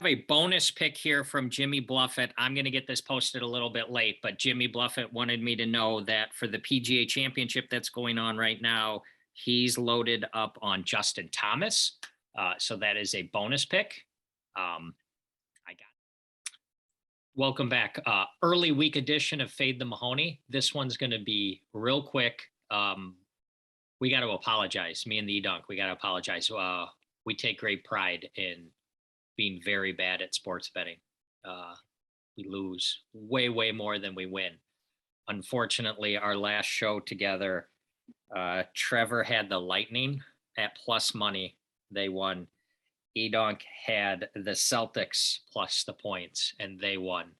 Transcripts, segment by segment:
have a bonus pick here from Jimmy Bluffett. I'm going to get this posted a little bit late, but Jimmy Bluffett wanted me to know that for the PGA Championship that's going on right now, he's loaded up on Justin Thomas. So that is a bonus pick. I got Welcome back. Early week edition of Fade the Mahoney. This one's going to be real quick. We got to apologize. Me and the EDonk, we got to apologize. We take great pride in being very bad at sports betting. We lose way, way more than we win. Unfortunately, our last show together, Trevor had the Lightning at plus money. They won. EDonk had the Celtics plus the points, and they won.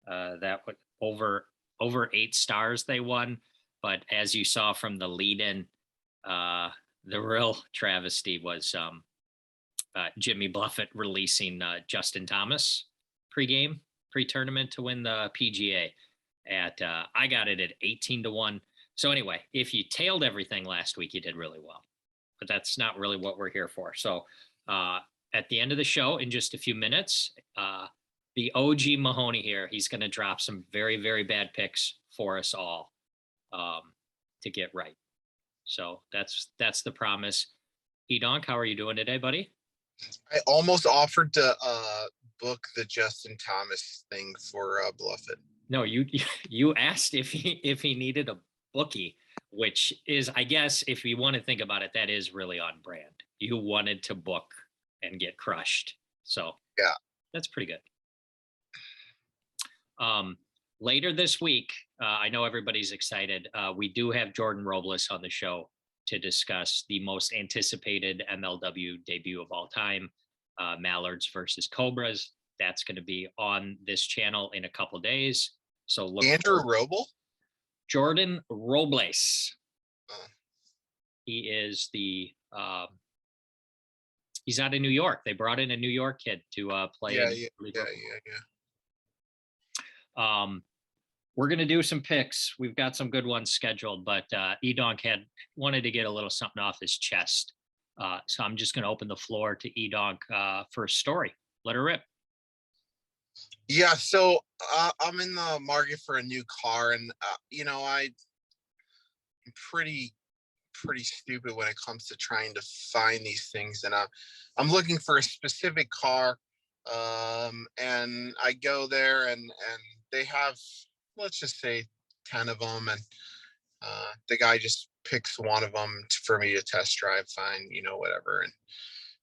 That would over 8 stars they won. But as you saw from the lead-in, the real travesty was Jimmy Bluffett releasing Justin Thomas pre-tournament to win the PGA. I got it at 18-1. So anyway, if you tailed everything last week, you did really well. But that's not really what we're here for. So at the end of the show, in just a few minutes, the OG Mahoney here, he's going to drop some very, very bad picks for us all to get right. So that's the promise. EDonk, how are you doing today, buddy? I almost offered to book the Justin Thomas thing for Bluffett. No, you asked if he needed a bookie, which is, I guess, if you want to think about it, that is really on brand. You wanted to book and get crushed. So yeah, that's pretty good. Later this week, I know everybody's excited. We do have Jordan Robles on the show to discuss the most anticipated MLW debut of all time, Mallards versus Cobras. That's going to be on this channel in a couple days. So look. Andrew Roble? Jordan Robles. He is he's out of New York. They brought in a New York kid to play. Yeah. We're going to do some picks. We've got some good ones scheduled, but EDonk wanted to get a little something off his chest. So I'm just going to open the floor to EDonk for a story. Let her rip. Yeah, so I'm in the market for a new car, and I'm pretty stupid when it comes to trying to find these things, and I'm looking for a specific car, and I go there, and they have, let's just say, 10 of them, and the guy just picks one of them for me to test drive, fine, whatever, and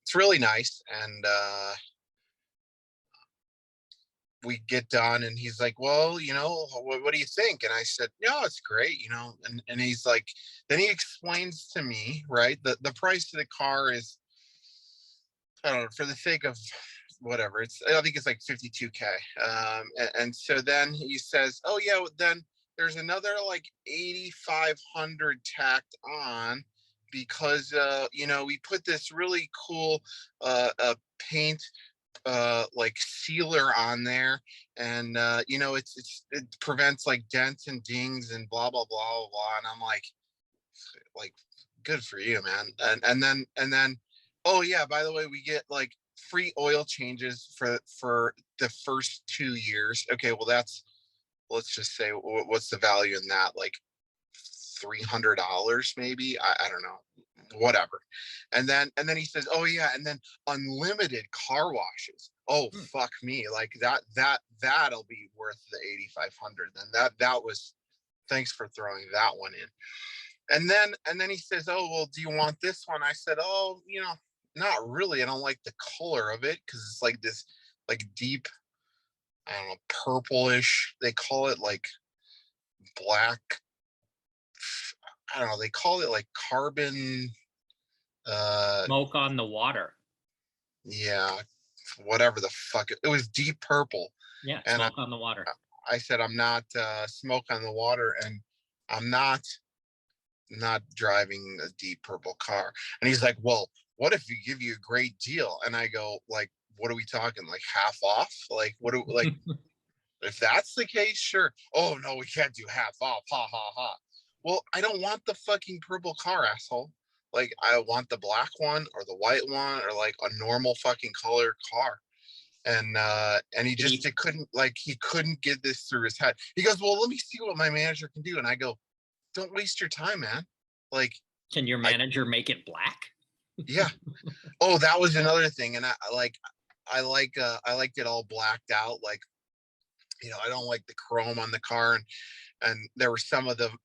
it's really nice, and we get done, and he's like, well, what do you think? And I said, no, it's great, and he's like, then he explains to me, right, the price of the car is, I don't know, for the sake of whatever, I think it's like 52K. And so then he says, oh yeah, then there's another like 8,500 tacked on because we put this really cool paint like sealer on there, and it prevents like dents and dings and blah blah blah blah blah. And I'm like good for you, man. And then oh yeah, by the way, we get like free oil changes for the first 2 years. Okay, well, let's just say, what's the value in that? Like $300 maybe, I don't know, whatever. And then he says, oh yeah, and then unlimited car washes. Oh fuck me, like that'll be worth the 8,500. Then that was, thanks for throwing that one in. And then he says, oh well, do you want this one? I said, oh, not really. I don't like the color of it because it's like this like deep, I don't know, purplish, they call it like black, I don't know, they call it like carbon Smoke on the water. Yeah, whatever the fuck, it was deep purple. Yeah, smoke on the water. I said, I'm not smoke on the water, and I'm not driving a deep purple car. And he's like, well, what if we give you a great deal? And I go, like, what are we talking, like half off? Like, what do like if that's the case, sure. Oh no, we can't do half off, ha ha ha. Well, I don't want the fucking purple car, asshole. Like, I want the black one or the white one or like a normal fucking color car. and he just he couldn't get this through his head. He goes, well, let me see what my manager can do. And I go, don't waste your time, man. Like, can your manager make it black? Yeah. Oh, that was another thing. And I liked it all blacked out. Like, I don't like the chrome on the car, and there were some of them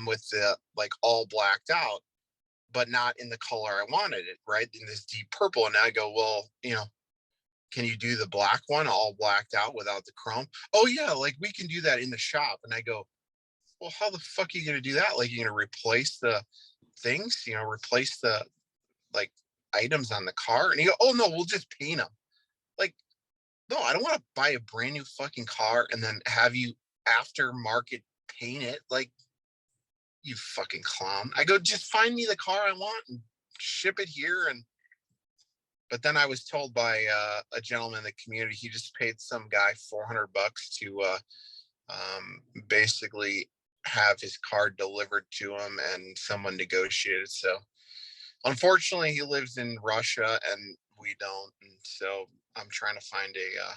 with the like all blacked out, but not in the color I wanted it, right? In this deep purple. And I go, well, can you do the black one all blacked out without the chrome? Oh yeah, like we can do that in the shop. And I go, well, how the fuck are you gonna do that? Like, you're gonna replace the things, replace the like items on the car? And you go, oh no, we'll just paint them. Like, no, I don't want to buy a brand new fucking car and then have you aftermarket paint it. Like, you fucking clown. I go, just find me the car I want and ship it here. But then I was told by a gentleman in the community, he just paid some guy $400 to basically have his car delivered to him, and someone negotiated. So unfortunately, he lives in Russia and we don't. And so I'm trying to find a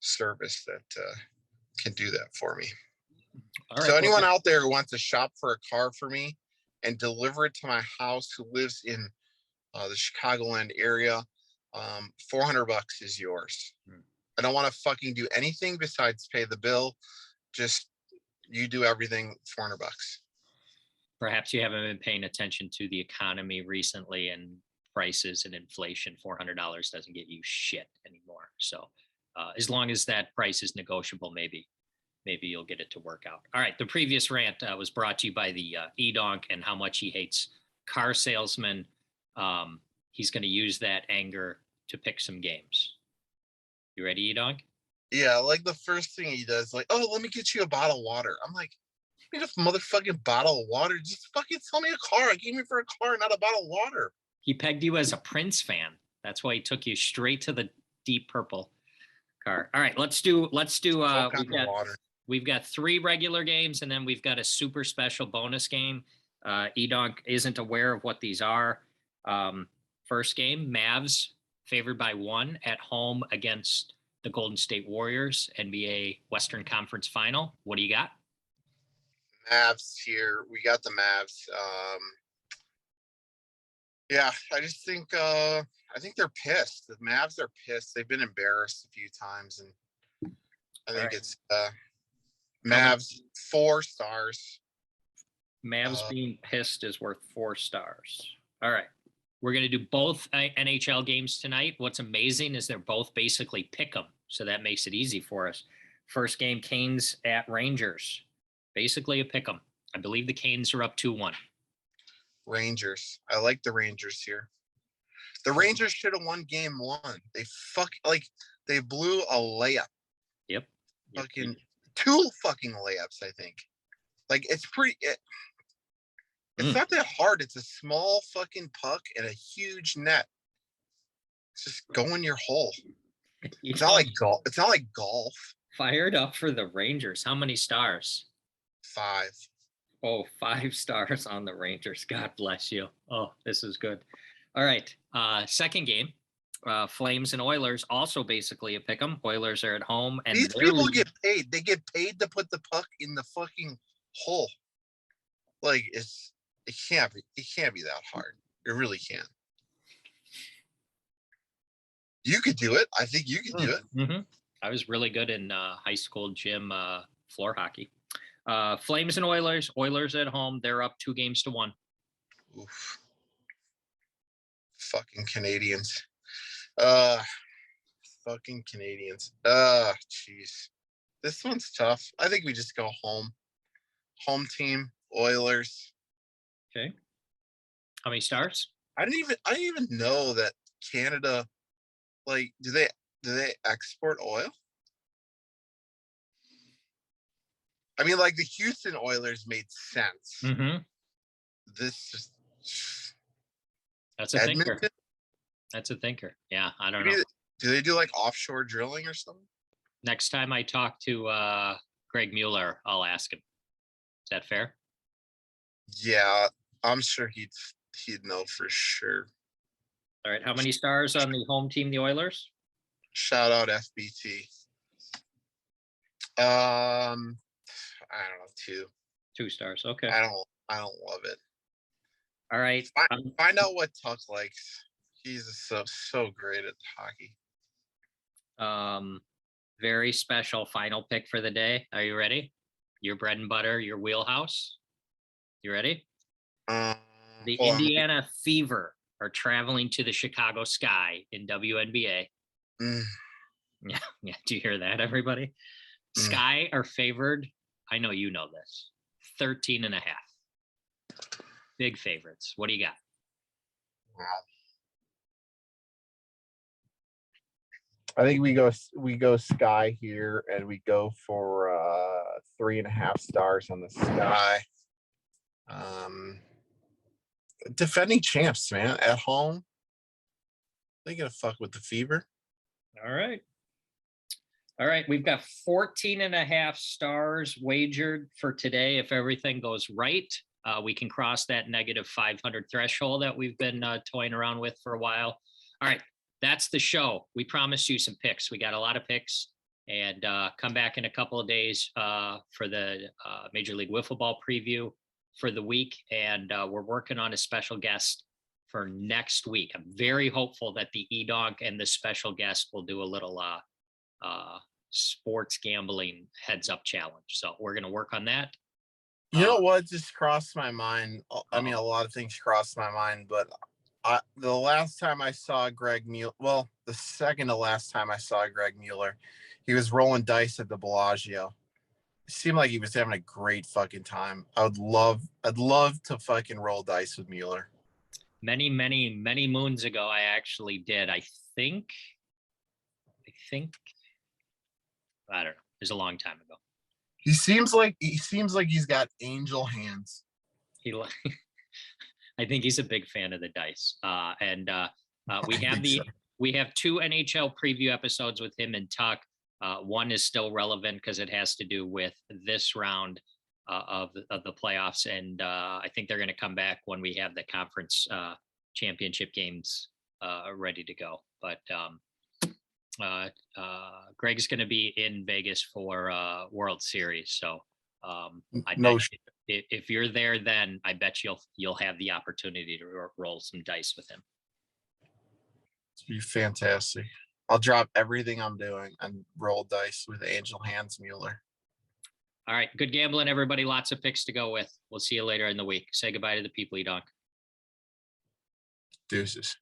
service that can do that for me. All right, so anyone out there who wants to shop for a car for me and deliver it to my house, who lives in the Chicagoland area, $400 is yours. I don't want to fucking do anything besides pay the bill. Just you do everything, $400. Perhaps you haven't been paying attention to the economy recently and prices and inflation. $400 doesn't get you shit anymore. So as long as that price is negotiable, maybe you'll get it to work out. All right. The previous rant was brought to you by the EDonk and how much he hates car salesmen. He's going to use that anger to pick some games. You ready, EDonk? Yeah, like the first thing he does, like, oh, let me get you a bottle of water. I'm like, you need a motherfucking bottle of water? Just fucking sell me a car. I came here for a car, not a bottle of water. He pegged you as a Prince fan. That's why he took you straight to the deep purple car. All right, let's do we've got 3 regular games, and then we've got a super special bonus game. EDonk isn't aware of what these are. First game, Mavs favored by 1 at home against the Golden State Warriors, NBA Western Conference Final. What do you got? Mavs here. We got the Mavs. Yeah, I just think they're pissed. The Mavs are pissed. They've been embarrassed a few times, and I think it's Mavs 4 stars. Mavs being pissed is worth 4 stars. All right. We're going to do both NHL games tonight. What's amazing is they're both basically pick 'em, so that makes it easy for us. First game, Canes at Rangers. Basically a pick 'em. I believe the Canes are up 2-1. Rangers. I like the Rangers here. The Rangers should have won game 1. They blew a layup. Yep. Fucking 2 fucking layups, I think. Like, it's pretty... It's not that hard. It's a small fucking puck and a huge net. It's just go in your hole. It's not like golf. It's not like golf. Fired up for the Rangers. How many stars? 5. Oh, 5 stars on the Rangers. God bless you. Oh, this is good. All right. Second game. Flames and Oilers, also basically a pick 'em. Oilers are at home, and these people get paid. They get paid to put the puck in the fucking hole. Like, it can't be that hard. It really can't. You could do it. I think you could do it. Mm-hmm. I was really good in high school gym floor hockey. Flames and Oilers. Oilers at home. They're up 2-1. Oof. Fucking Canadians. Fucking Canadians. Jeez. This one's tough. I think we just go home. Home team, Oilers. Okay. How many stars? I didn't even know that Canada, like, do they export oil? I mean, like, the Houston Oilers made sense. Mm-hmm. This just... That's a Edmonton? Thinker. That's a thinker. Yeah, I don't know. Do they do, like, offshore drilling or something? Next time I talk to Greg Mueller, I'll ask him. Is that fair? Yeah, I'm sure he'd know for sure. All right. How many stars on the home team, the Oilers? Shout out FBT. I don't know, 2. 2 stars. Okay. I don't love it. All right. Find out what Tuck likes. He's so great at hockey. Very special final pick for the day. Are you ready? Your bread and butter, your wheelhouse. You ready? The Indiana Fever are traveling to the Chicago Sky in WNBA. Yeah. Do you hear that, everybody? Sky are favored. I know you know this. 13.5. Big favorites. What do you got? Wow. I think we go Sky here, and we go for 3.5 stars on the Sky. Defending champs, man, at home. They gonna fuck with the Fever. All right. We've got 14.5 stars wagered for today. If everything goes right, we can cross that negative 500 threshold that we've been toying around with for a while. All right. That's the show. We promised you some picks. We got a lot of picks, and come back in a couple of days for the Major League Wiffle Ball preview for the week. And we're working on a special guest for next week. I'm very hopeful that the EDonk and the special guest will do a little sports gambling heads up challenge. So we're going to work on that. You know what just crossed my mind? I mean, a lot of things crossed my mind, but the last time I saw Greg Mueller, well, the second to last time I saw Greg Mueller, he was rolling dice at the Bellagio. It seemed like he was having a great fucking time. I'd love to fucking roll dice with Mueller. Many moons ago, I actually did. I think, I don't know. It was a long time ago. He seems like he's got angel hands. I think he's a big fan of the dice. We have 2 NHL preview episodes with him and Tuck. One is still relevant because it has to do with this round of the playoffs, and I think they're going to come back when we have the conference championship games ready to go. But Greg's going to be in Vegas for World Series, so if you're there, then I bet you'll have the opportunity to roll some dice with him. It'd be fantastic. I'll drop everything I'm doing and roll dice with Angel Hands Mueller. All right, good gambling, everybody. Lots of picks to go with. We'll see you later in the week. Say goodbye to the people, EDonk. Deuces.